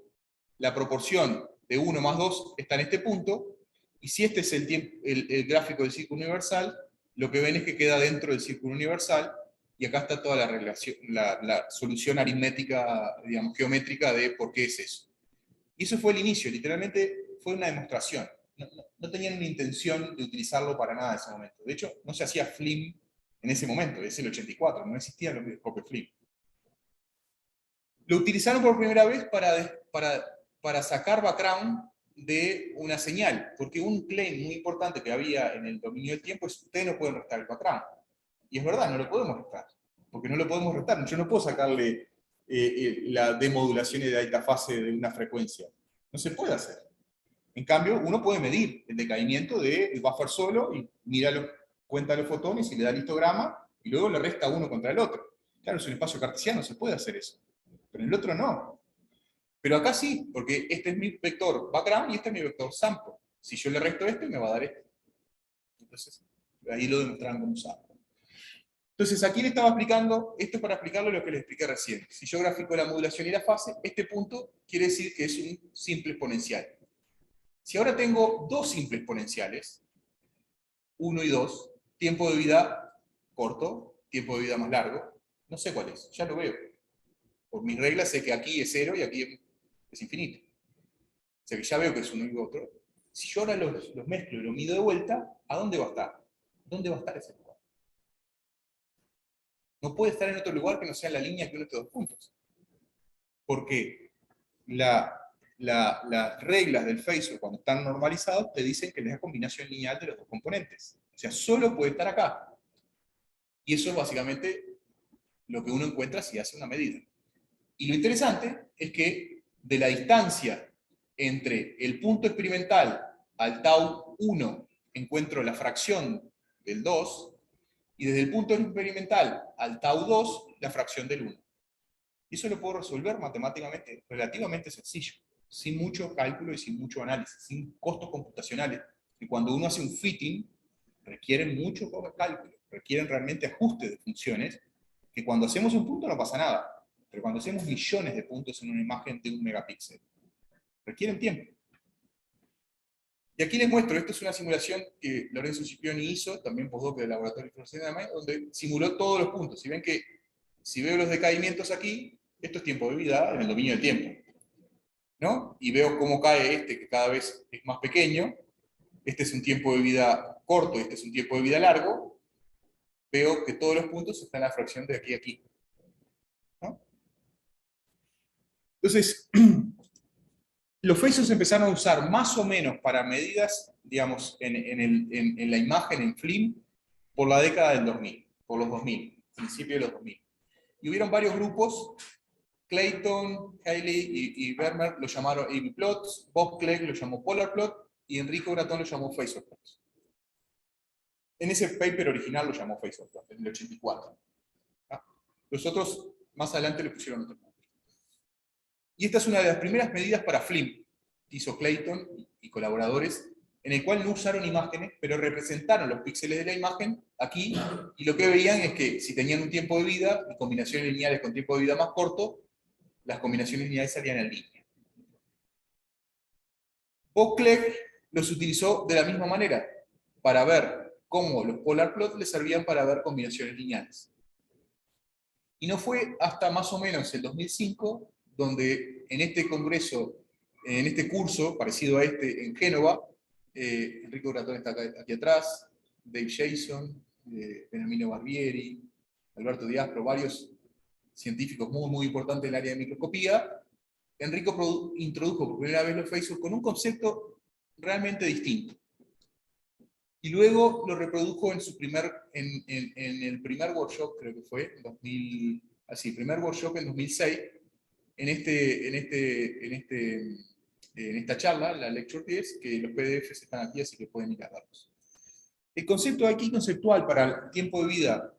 la proporción de 1 más 2 está en este punto, y si este es el gráfico del círculo universal, lo que ven es que queda dentro del círculo universal, y acá está toda la solución aritmética, digamos, geométrica de por qué es eso. Y eso fue el inicio, literalmente fue una demostración. No tenían una intención de utilizarlo para nada en ese momento. De hecho, no se hacía FLIM en ese momento, es el 84, no existían los microscopios FLIM. Lo utilizaron por primera vez para sacar background de una señal, porque un claim muy importante que había en el dominio del tiempo es ustedes no pueden restar el background. Y es verdad, no lo podemos restar, porque no lo podemos restar. Yo no puedo sacarle la demodulación y de alta fase de una frecuencia. No se puede hacer. En cambio, uno puede medir el decaimiento del buffer solo y cuenta los fotones y le da el histograma y luego le resta uno contra el otro. Claro, es un espacio cartesiano, se puede hacer eso. Pero en el otro no. Pero acá sí, porque este es mi vector background y este es mi vector sample. Si yo le resto este, me va a dar este. Entonces, ahí lo demostraron como sample. Entonces, aquí le estaba explicando, esto es para explicarle lo que les expliqué recién. Si yo grafico la modulación y la fase, este punto quiere decir que es un simple exponencial. Si ahora tengo dos simples exponenciales, 1 y 2, tiempo de vida corto, tiempo de vida más largo, no sé cuál es, ya lo veo. Por mis reglas sé que aquí es 0 y aquí es infinito. O sea que ya veo que es uno y otro. Si yo ahora los mezclo y lo mido de vuelta, ¿a dónde va a estar? ¿Dónde va a estar ese lugar? No puede estar en otro lugar que no sea en la línea que une estos dos puntos. Porque las reglas del phasor, cuando están normalizados, te dicen que es la combinación lineal de los dos componentes. O sea, solo puede estar acá. Y eso es básicamente lo que uno encuentra si hace una medida. Y lo interesante es que de la distancia entre el punto experimental al tau 1 encuentro la fracción del 2, y desde el punto experimental al tau 2, la fracción del 1. Y eso lo puedo resolver matemáticamente relativamente sencillo, sin mucho cálculo y sin mucho análisis, sin costos computacionales. Y cuando uno hace un fitting, requieren mucho cálculo, requieren realmente ajustes de funciones, que cuando hacemos un punto no pasa nada, pero cuando hacemos millones de puntos en una imagen de 1 megapíxel, requieren tiempo. Y aquí les muestro, esto es una simulación que Lorenzo Scipioni hizo, también postdoc del Laboratorio de Información de MIT, donde simuló todos los puntos. Y ven que, si veo los decaimientos aquí, esto es tiempo de vida en el dominio del tiempo, ¿no? Y veo cómo cae este, que cada vez es más pequeño. Este es un tiempo de vida corto, este es un tiempo de vida largo. Veo que todos los puntos están en la fracción de aquí a aquí, ¿no? Entonces, los phasors se empezaron a usar más o menos para medidas, digamos, en la imagen, en FLIM, por la década del 2000, por los 2000, principio de los 2000. Y hubieron varios grupos. Clayton, Haley y Vermeer lo llamaron AB plots, Bob Clegg lo llamó polar plot, y Enrico Gratton lo llamó phasor plots. En ese paper original lo llamó phasor plot, en el 84. ¿Ah? Los otros, más adelante, le pusieron otro nombre. Y esta es una de las primeras medidas para FLIM, que hizo Clayton y colaboradores, en el cual no usaron imágenes, pero representaron los píxeles de la imagen aquí, y lo que veían es que si tenían un tiempo de vida, y combinaciones lineales con tiempo de vida más corto, las combinaciones lineales salían en línea. Bob Clegg los utilizó de la misma manera, para ver cómo los polar plots le servían para ver combinaciones lineales. Y no fue hasta más o menos el 2005, donde en este congreso, en este curso, parecido a este en Génova, Enrico Gratton está aquí atrás, Dave Jason, Benamino Barbieri, Alberto Diastro, varios científicos muy importantes del área de microscopía, Enrico introdujo por primera vez los phasors con un concepto realmente distinto. Y luego lo reprodujo en en el primer workshop, creo que fue, primer workshop en 2006, en esta charla, la Lecture 10, que los PDFs están aquí, así que pueden ir a verlos. El concepto aquí conceptual para el tiempo de vida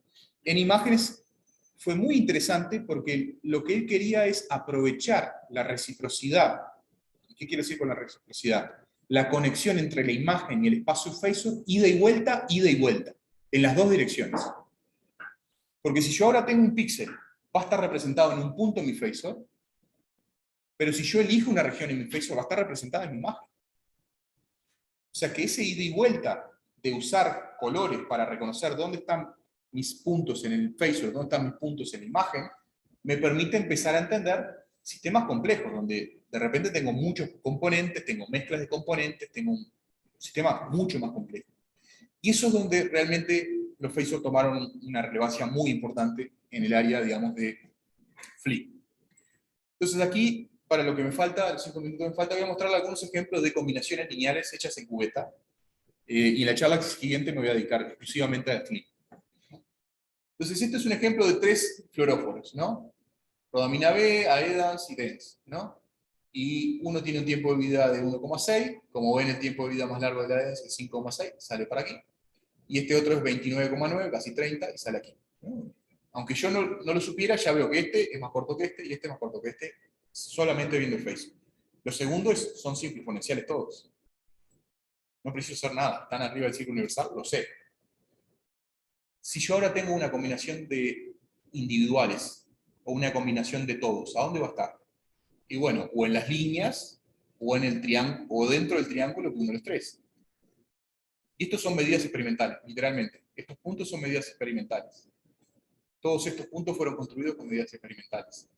en imágenes fue muy interesante porque lo que él quería es aprovechar la reciprocidad. ¿Qué quiere decir con la reciprocidad? La conexión entre la imagen y el espacio phasor, ida y vuelta, en las dos direcciones. Porque si yo ahora tengo un píxel, va a estar representado en un punto en mi phasor, pero si yo elijo una región en mi phasor, va a estar representada en mi imagen. O sea que ese ida y vuelta de usar colores para reconocer dónde están mis puntos en el phasor, dónde están mis puntos en la imagen, me permite empezar a entender sistemas complejos, donde de repente tengo muchos componentes, tengo mezclas de componentes, tengo un sistema mucho más complejo. Y eso es donde realmente los phasors tomaron una relevancia muy importante en el área, digamos, de flip. Entonces aquí, para lo que me falta, los 5 minutos que me falta, voy a mostrarle algunos ejemplos de combinaciones lineales hechas en cubeta. Y en la charla siguiente me voy a dedicar exclusivamente a flip. Entonces, este es un ejemplo de 3 fluoróforos, ¿no? Rhodamina B, Aedans y Dens, ¿no? Y uno tiene un tiempo de vida de 1,6, como ven el tiempo de vida más largo de la Aedans es 5,6, sale para aquí. Y este otro es 29,9, casi 30, y sale aquí. Aunque yo no lo supiera, ya veo que este es más corto que este, y este es más corto que este, solamente viendo el phasor. Los segundos son simples exponenciales todos. No preciso hacer nada, están arriba del círculo universal, lo sé. Si yo ahora tengo una combinación de individuales, o una combinación de todos, ¿a dónde va a estar? Y bueno, o en las líneas, o en el triángulo, o dentro del triángulo que uno de los 3. Y estos son medidas experimentales, literalmente. Estos puntos son medidas experimentales. Todos estos puntos fueron construidos con medidas experimentales.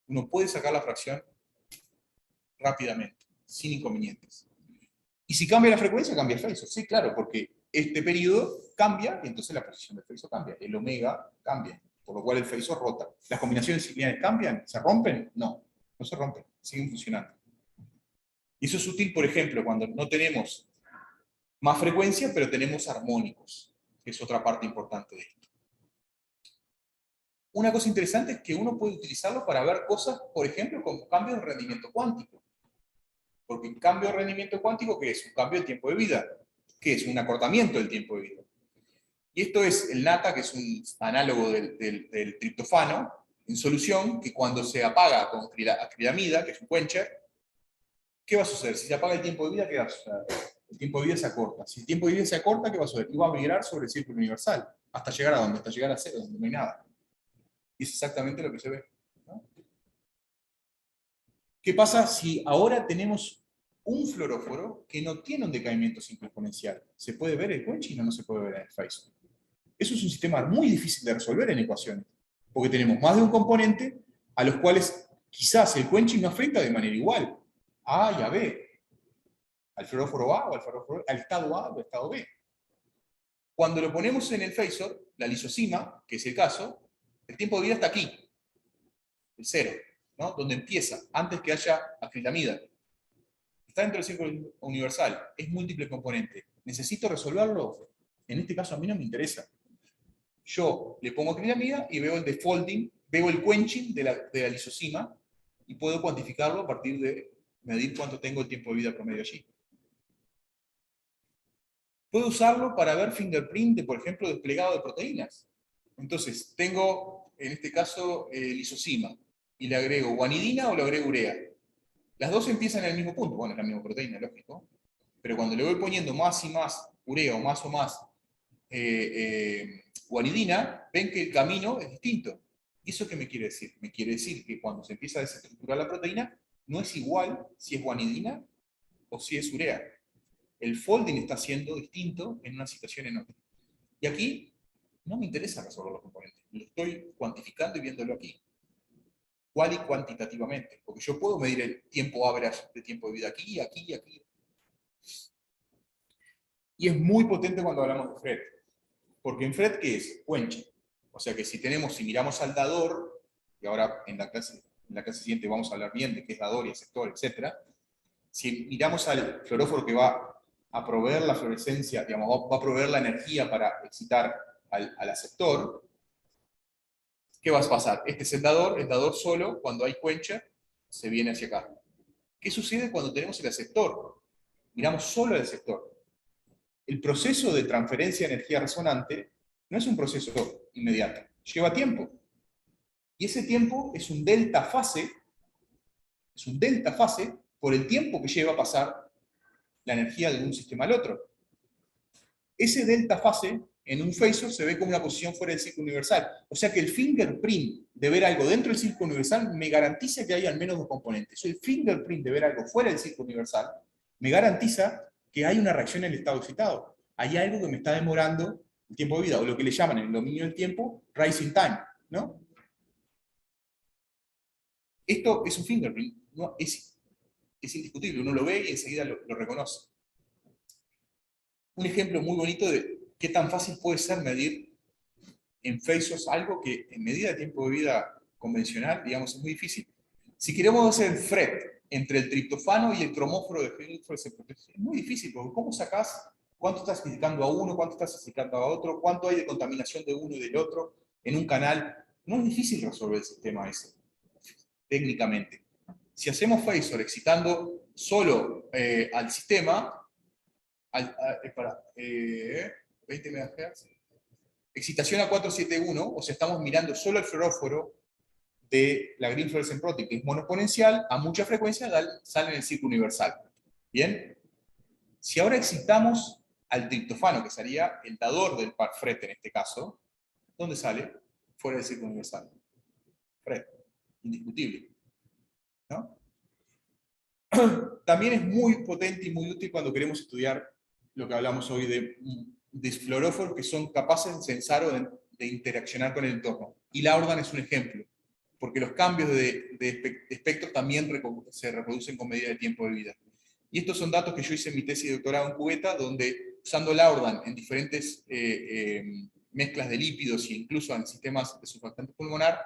Uno puede sacar la fracción rápidamente, sin inconvenientes. Y si cambia la frecuencia, cambia el phasor. Sí, claro, porque este periodo cambia y entonces la posición del phasor cambia. El omega cambia, por lo cual el phasor rota. ¿Las combinaciones lineales cambian? ¿Se rompen? No, no se rompen, siguen funcionando. Y eso es útil, por ejemplo, cuando no tenemos más frecuencia, pero tenemos armónicos, que es otra parte importante de esto. Una cosa interesante es que uno puede utilizarlo para ver cosas, por ejemplo, como cambios de rendimiento cuántico. Porque el cambio de rendimiento cuántico, ¿qué es? Un cambio de tiempo de vida. ¿Qué es? Un acortamiento del tiempo de vida. Y esto es el nata, que es un análogo del triptofano, en solución, que cuando se apaga con acrilamida, que es un quencher, ¿qué va a suceder? Si se apaga el tiempo de vida, ¿qué va a suceder? El tiempo de vida se acorta. Si el tiempo de vida se acorta, ¿qué va a suceder? Y va a migrar sobre el círculo universal. ¿Hasta llegar a dónde? Hasta llegar a cero, donde no hay nada. Y es exactamente lo que se ve, ¿no? ¿Qué pasa si ahora tenemos un fluoróforo que no tiene un decaimiento simple exponencial? ¿Se puede ver el quenching o no se puede ver en el phasor? Eso es un sistema muy difícil de resolver en ecuaciones, porque tenemos más de un componente a los cuales quizás el quenching no afecta de manera igual a A y a B, al fluoróforo A o al estado A o al estado B. Cuando lo ponemos en el phasor, la lisosima, que es el caso, el tiempo de vida está aquí, el 0, ¿no? Donde empieza, antes que haya acrilamida. Está dentro del círculo universal, es múltiple componente. ¿Necesito resolverlo? En este caso a mí no me interesa. Yo le pongo acrilamida y veo el defaulting, veo el quenching de la lisosima y puedo cuantificarlo a partir de medir cuánto tengo el tiempo de vida promedio allí. Puedo usarlo para ver fingerprint de, por ejemplo, desplegado de proteínas. Entonces, tengo, en este caso, lisosima, y le agrego guanidina o le agrego urea. Las dos empiezan en el mismo punto, bueno, es la misma proteína, lógico, pero cuando le voy poniendo más y más urea o más guanidina, ven que el camino es distinto. ¿Y eso qué me quiere decir? Me quiere decir que cuando se empieza a desestructurar la proteína, no es igual si es guanidina o si es urea. El folding está siendo distinto en una situación en otra. Y aquí no me interesa resolver los componentes, lo estoy cuantificando y viéndolo aquí. Cual y cuantitativamente, porque yo puedo medir el tiempo average de tiempo de vida aquí, aquí y aquí. Y es muy potente cuando hablamos de FRED. Porque en FRED, ¿qué es? Quenching. O sea que si miramos al dador, que ahora en la clase siguiente vamos a hablar bien de qué es dador y aceptor, etc. Si miramos al fluoróforo que va a proveer la fluorescencia, digamos, va a proveer la energía para excitar al aceptor, ¿qué va a pasar? Este es el dador solo, cuando hay quencher, se viene hacia acá. ¿Qué sucede cuando tenemos el aceptor? Miramos solo el aceptor. El proceso de transferencia de energía resonante no es un proceso inmediato, lleva tiempo. Y ese tiempo es un delta fase por el tiempo que lleva a pasar la energía de un sistema al otro. Ese delta fase en un phasor se ve como una posición fuera del círculo universal. O sea que el fingerprint de ver algo dentro del círculo universal me garantiza que hay al menos dos componentes. El fingerprint de ver algo fuera del círculo universal me garantiza que hay una reacción en el estado excitado. Hay algo que me está demorando el tiempo de vida, o lo que le llaman en el dominio del tiempo, rising time, ¿no? Esto es un fingerprint, ¿no? Es indiscutible, uno lo ve y enseguida lo reconoce. Un ejemplo muy bonito de qué tan fácil puede ser medir en phasors algo que en medida de tiempo de vida convencional, digamos, es muy difícil. Si queremos hacer el FRET entre el triptofano y el cromóforo de Phoenix, es muy difícil, porque ¿cómo sacás cuánto estás acidicando a uno, cuánto estás acidicando a otro, cuánto hay de contaminación de uno y del otro en un canal? No es difícil resolver el sistema ese, técnicamente. Si hacemos phasor excitando solo al sistema, 20 MHz, excitación a 471, o sea, estamos mirando solo el fluoróforo de la Green Fluorescent Protein, que es monoexponencial, a mucha frecuencia sale en el círculo universal. ¿Bien? Si ahora excitamos al triptofano, que sería el dador del par FRET en este caso, ¿dónde sale? Fuera del círculo universal. FRET, indiscutible. ¿No? También es muy potente y muy útil cuando queremos estudiar lo que hablamos hoy de fluoróforos que son capaces de sensar o de interaccionar con el entorno. Y la Laurdan es un ejemplo, porque los cambios de espectro también se reproducen con medida de tiempo de vida. Y estos son datos que yo hice en mi tesis de doctorado en Cubeta, donde usando Laurdan en diferentes mezclas de lípidos e incluso en sistemas de surfactante pulmonar,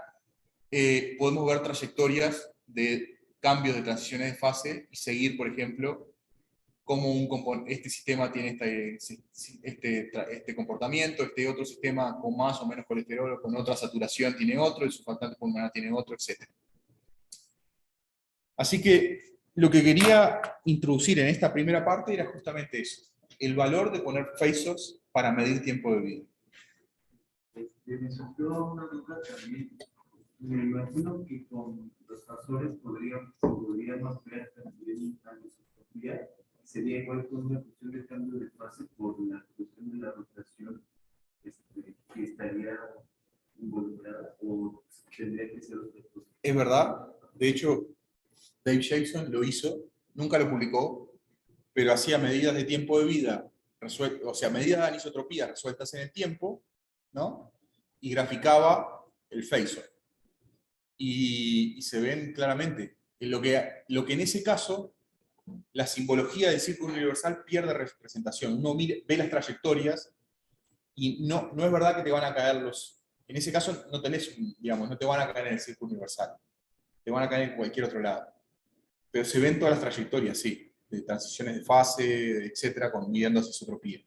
podemos ver trayectorias de cambios de transiciones de fase y seguir, por ejemplo, cómo este sistema tiene este comportamiento, este otro sistema con más o menos colesterol o con otra saturación tiene otro, el surfactante pulmonar tiene otro, etc. Así que lo que quería introducir en esta primera parte era justamente eso, el valor de poner phasors para medir tiempo de vida. Me surgió una duda también. Me imagino que con los fasores podríamos ver también una anisotropía. Sería igual con una cuestión de cambio de fase por la cuestión de la rotación que estaría involucrada, o tendría que ser otra cosa. Es verdad, de hecho, Dave Jackson lo hizo, nunca lo publicó, pero hacía medidas de tiempo de vida, o sea, medidas de anisotropía resueltas en el tiempo, ¿no? Y graficaba el phasor. Y se ven claramente. Lo que en ese caso, la simbología del círculo universal pierde representación. Uno ve las trayectorias y no es verdad que te van a caer en ese caso no tenés, digamos, no te van a caer en el círculo universal. Te van a caer en cualquier otro lado. Pero se ven todas las trayectorias, sí, de transiciones de fase, etcétera, midiendo anisotropía.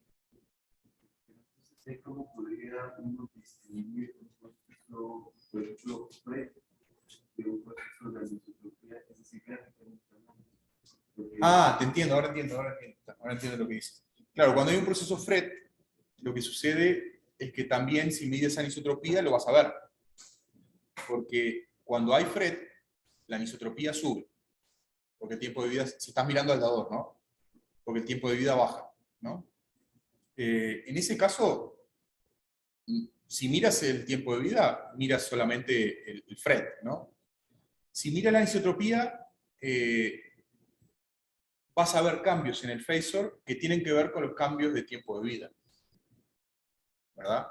Entonces, ¿cómo podría uno distinguir un proceso, por ejemplo, FRET de un proceso de anisotropía? Es decir, Te entiendo, ahora entiendo lo que dices. Claro, cuando hay un proceso FRET, lo que sucede es que también si mides anisotropía lo vas a ver. Porque cuando hay FRET, la anisotropía sube. Porque el tiempo de vida, si estás mirando al dador, ¿no? Porque el tiempo de vida baja, ¿no? En ese caso, si miras el tiempo de vida, miras solamente el FRET, ¿no? Si miras la anisotropía, vas a ver cambios en el phasor que tienen que ver con los cambios de tiempo de vida, ¿verdad?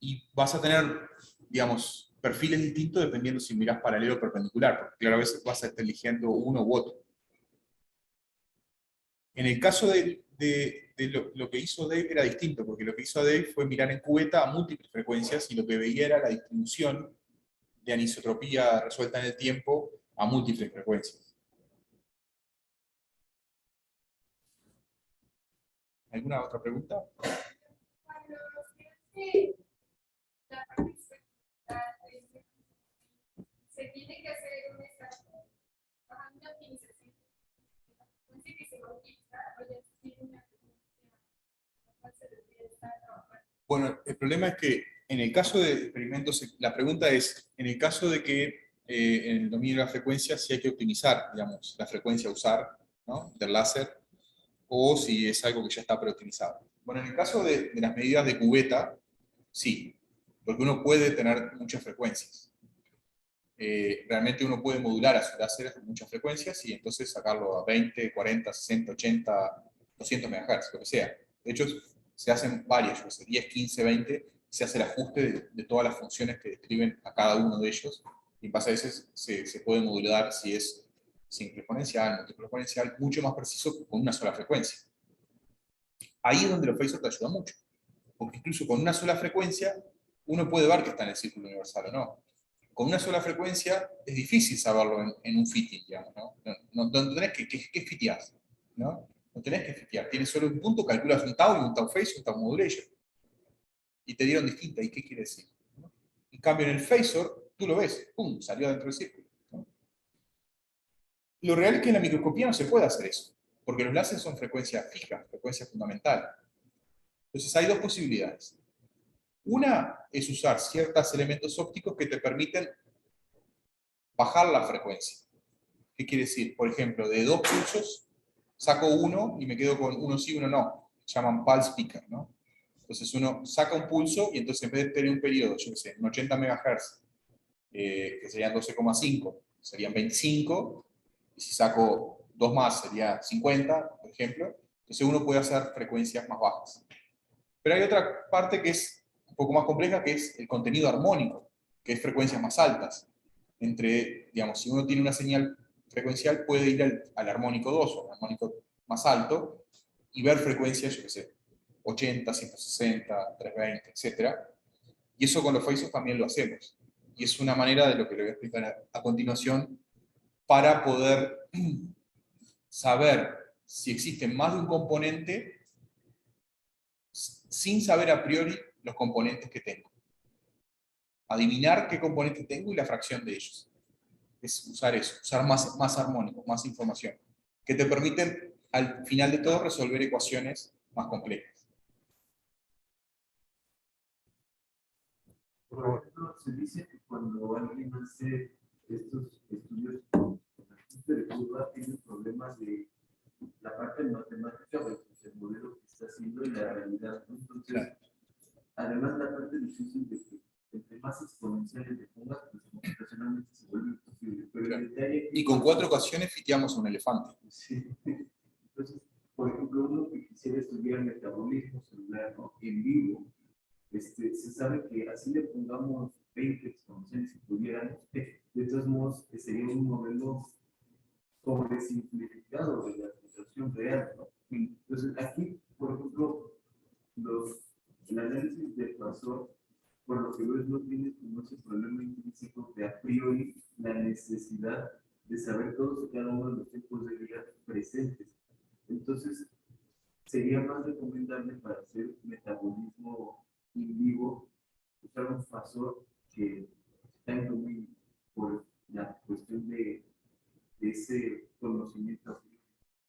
Y vas a tener, digamos, perfiles distintos dependiendo si miras paralelo o perpendicular, porque claro, a veces vas a estar eligiendo uno u otro. En el caso de lo que hizo Dave era distinto, porque lo que hizo Dave fue mirar en cubeta a múltiples frecuencias y lo que veía era la distribución de anisotropía resuelta en el tiempo a múltiples frecuencias. ¿Alguna otra pregunta? Cuando se hace la parte experimental, se tiene que hacer una optimización de la frecuencia que se va a utilizar, o ya se tiene una frecuencia a la cual se debería estar trabajando. Bueno, el problema es que en el caso de experimentos, la pregunta es, en el caso de que en el dominio de la frecuencia, si hay que optimizar, digamos, la frecuencia a usar, ¿no?, del láser, o si es algo que ya está preoptimizado. Bueno, en el caso de las medidas de cubeta, sí, porque uno puede tener muchas frecuencias. Realmente uno puede modular a su láser con muchas frecuencias y entonces sacarlo a 20, 40, 60, 80, 200 MHz, lo que sea. De hecho, se hacen varias, yo sé, 10, 15, 20, se hace el ajuste de todas las funciones que describen a cada uno de ellos, y en base a eso se puede modular si es simple exponencial, múltiple exponencial, mucho más preciso con una sola frecuencia. Ahí es donde los phasors te ayudan mucho, porque incluso con una sola frecuencia uno puede ver que está en el círculo universal o no. Con una sola frecuencia es difícil saberlo en un fitting, digamos, ¿no? No tenés que fitear, ¿no? No tenés que fitear, tienes solo un punto, calculas un tau y un tau phase, un tau modulation. Y te dieron distinta, ¿y qué quiere decir? ¿No? En cambio, en el phasor, tú lo ves, ¡pum!, salió dentro del círculo, ¿no? Lo real es que en la microscopía no se puede hacer eso, porque los láseres son frecuencias fijas, frecuencia fundamental. Entonces hay dos posibilidades. Una es usar ciertos elementos ópticos que te permiten bajar la frecuencia. ¿Qué quiere decir? Por ejemplo, de 2 pulsos, saco uno y me quedo con uno sí, uno no. Se llaman pulse picker, ¿no? Entonces uno saca un pulso y entonces en vez de tener un periodo, yo qué sé, en 80 MHz, que serían 12,5, serían 25, y si saco 2 más sería 50, por ejemplo. Entonces uno puede hacer frecuencias más bajas. Pero hay otra parte que es un poco más compleja, que es el contenido armónico, que es frecuencias más altas. Digamos, si uno tiene una señal frecuencial, puede ir al armónico 2 o al armónico más alto y ver frecuencias, yo qué sé, 80, 160, 320, etc. Y eso con los phasors también lo hacemos. Y es una manera de lo que le voy a explicar a continuación para poder saber si existen más de un componente sin saber a priori los componentes que tengo. Adivinar qué componentes tengo y la fracción de ellos. Es usar eso, usar más armónicos, más información, que te permiten al final de todo resolver ecuaciones más complejas. Por ejemplo, se dice que cuando alguien hace estos estudios con ajuste de curva, tiene problemas de la parte matemática versus el modelo que está haciendo y la realidad, ¿no? Entonces, Claro. además la parte difícil de que entre más exponenciales le pongas, pues computacionalmente se vuelve imposible. Pero Claro. el detalle Y con 4 ocasiones fiteamos a un elefante. sí. Entonces, por ejemplo, uno que quisiera estudiar metabolismo celular, ¿no?, en vivo, se sabe que así le pongamos 20 exponenciales si pudiéramos, de todos modos, que sería un modelo sobresimplificado de la situación real, ¿no? Entonces, aquí, por ejemplo, el análisis de Pastor, por lo que ves, no tiene como ese problema intrínseco de a priori la necesidad de saber todos y cada uno de los tiempos de vida presentes. Entonces, sería más recomendable para hacer metabolismo in vivo usar un fasor que está muy por la cuestión de ese conocimiento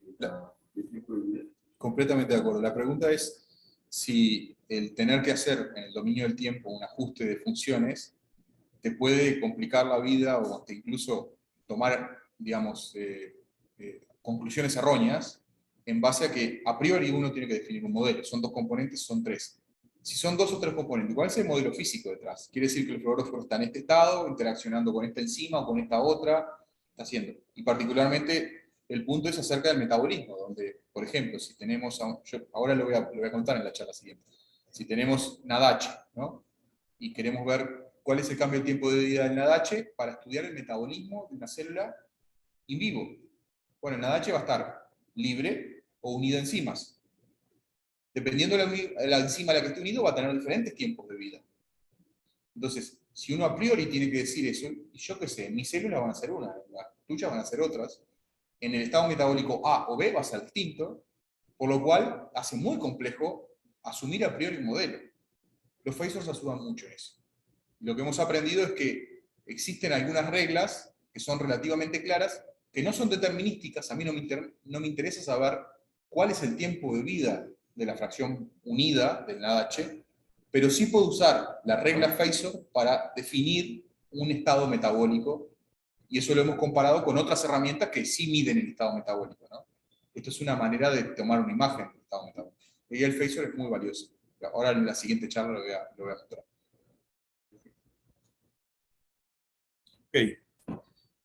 de tiempo de vida. Completamente de acuerdo. La pregunta es si el tener que hacer en el dominio del tiempo un ajuste de funciones te puede complicar la vida o hasta incluso tomar, digamos, conclusiones erróneas en base a que a priori uno tiene que definir un modelo. Son 2 componentes, son 3. Si son 2 o 3 componentes, ¿cuál es el modelo físico detrás? Quiere decir que el fluoróforo está en este estado, interaccionando con esta enzima o con esta otra, está haciendo. Y particularmente el punto es acerca del metabolismo, donde, por ejemplo, si tenemos, ahora lo voy a contar en la charla siguiente, si tenemos NADH, ¿no?, y queremos ver cuál es el cambio de tiempo de vida del NADH para estudiar el metabolismo de una célula in vivo. Bueno, el NADH va a estar libre o unido a enzimas. Dependiendo de la enzima a la que esté unido, va a tener diferentes tiempos de vida. Entonces, Si uno a priori tiene que decir eso, y yo qué sé, mis células van a ser una, las tuyas van a ser otras, en el estado metabólico A o B va a ser distinto, por lo cual hace muy complejo asumir a priori un modelo. Los phasors ayudan mucho en eso. Lo que hemos aprendido es que existen algunas reglas que son relativamente claras, que no son determinísticas. A mí no me interesa saber cuál es el tiempo de vida de la fracción unida del NADH, pero sí puedo usar la regla Phasor para definir un estado metabólico, y eso lo hemos comparado con otras herramientas que sí miden el estado metabólico, ¿no? Esto es una manera de tomar una imagen del estado metabólico. Y el Phasor es muy valioso. Ahora en la siguiente charla lo voy a mostrar. Ok.